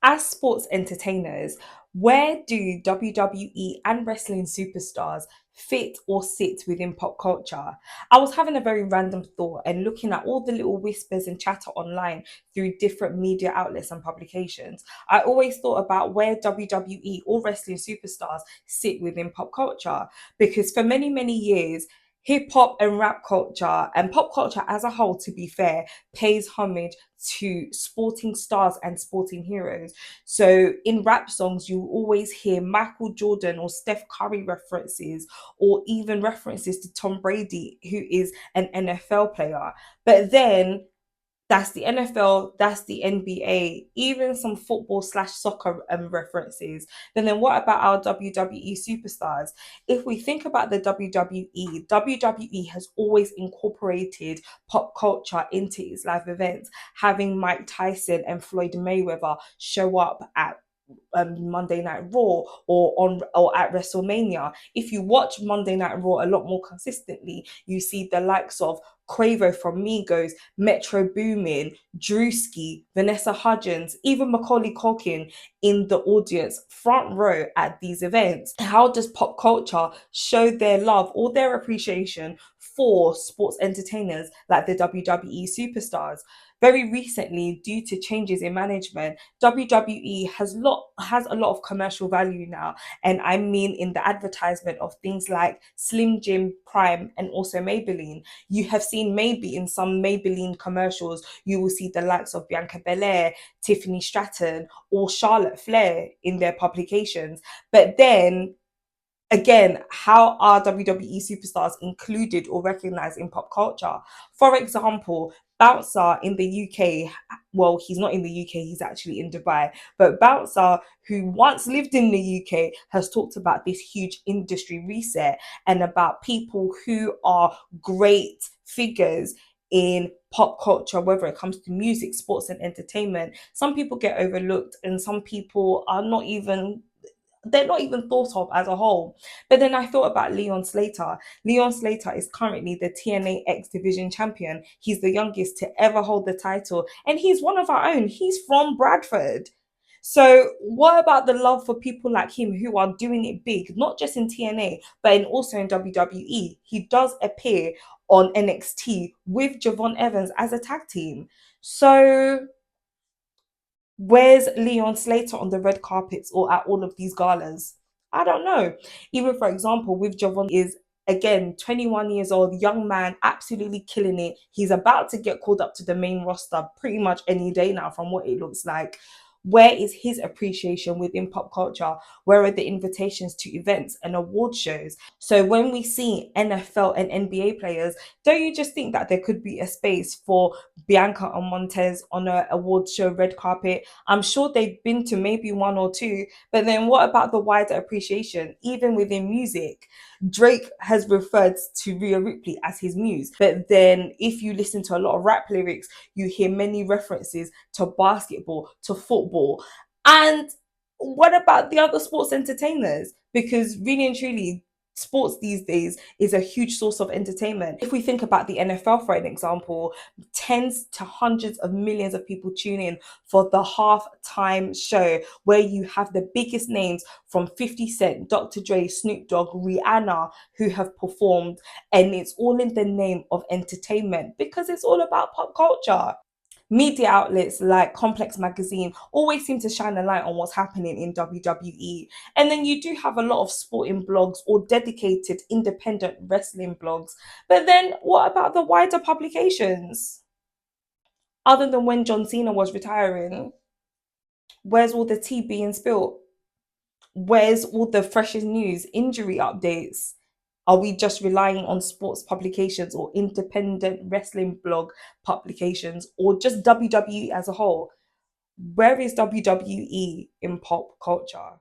As sports entertainers, where do WWE and wrestling superstars fit or sit within pop culture? I was having a very random thought and looking at all the little whispers and chatter online through different media outlets and publications. I always thought about where WWE or wrestling superstars sit within pop culture because for many, many years, hip hop and rap culture and pop culture as a whole, to be fair, pays homage to sporting stars and sporting heroes. So in rap songs, you always hear Michael Jordan or Steph Curry references, or even references to Tom Brady, who is an NFL player. But then that's the NFL, that's the NBA, even some football slash soccer references. Then what about our WWE superstars? If we think about the WWE has always incorporated pop culture into its live events, having Mike Tyson and Floyd Mayweather show up at Monday Night Raw or at WrestleMania. If you watch Monday Night Raw a lot more consistently, you see the likes of Quavo from Migos, Metro Boomin, Drewski, Vanessa Hudgens, even Macaulay Culkin in the audience, front row at these events. How does pop culture show their love or their appreciation for sports entertainers like the WWE superstars? Very recently, due to changes in management, WWE has a lot of commercial value now, and I mean in the advertisement of things like Slim Jim, Prime, and also Maybelline. You have seen maybe in some Maybelline commercials, you will see the likes of Bianca Belair, Tiffany Stratton, or Charlotte Flair in their publications. But then again, how are WWE superstars included or recognized in pop culture? For example, Bouncer in the UK, well, he's not in the UK, he's actually in Dubai, but Bouncer, who once lived in the UK, has talked about this huge industry reset and about people who are great figures in pop culture, whether it comes to music, sports, and entertainment. Some people get overlooked, and some people are not even they're not even thought of as a whole. But then I thought about Leon Slater. Leon Slater is currently the TNA X Division champion. He's the youngest to ever hold the title, and he's one of our own. He's from Bradford. So, what about the love for people like him who are doing it big, not just in TNA, but also in WWE? He does appear on NXT with Javon Evans as a tag team. So, where's Leon Slater on the red carpets or at all of these galas? I don't know. Even for example, with Javon is again 21 years old, young man, absolutely killing it. He's about to get called up to the main roster pretty much any day now, from what it looks like. Where is his appreciation within pop culture? Where are the invitations to events and award shows? So when we see NFL and NBA players, don't you just think that there could be a space for Bianca and Montez on a award show red carpet? I'm sure they've been to maybe one or two, but then what about the wider appreciation, even within music? Drake has referred to Rhea Ripley as his muse, but then if you listen to a lot of rap lyrics, you hear many references to basketball, to football. And what about the other sports entertainers? Because really and truly, sports these days is a huge source of entertainment. If we think about the NFL, for an example, tens to hundreds of millions of people tune in for the halftime show where you have the biggest names from 50 Cent, Dr. Dre, Snoop Dogg, Rihanna who have performed, and it's all in the name of entertainment because it's all about pop culture. Media outlets like Complex Magazine always seem to shine a light on what's happening in WWE. And then you do have a lot of sporting blogs or dedicated independent wrestling blogs. But then what about the wider publications? Other than when John Cena was retiring, where's all the tea being spilled? Where's all the freshest news, injury updates? Are we just relying on sports publications or independent wrestling blog publications or just WWE as a whole? Where is WWE in pop culture?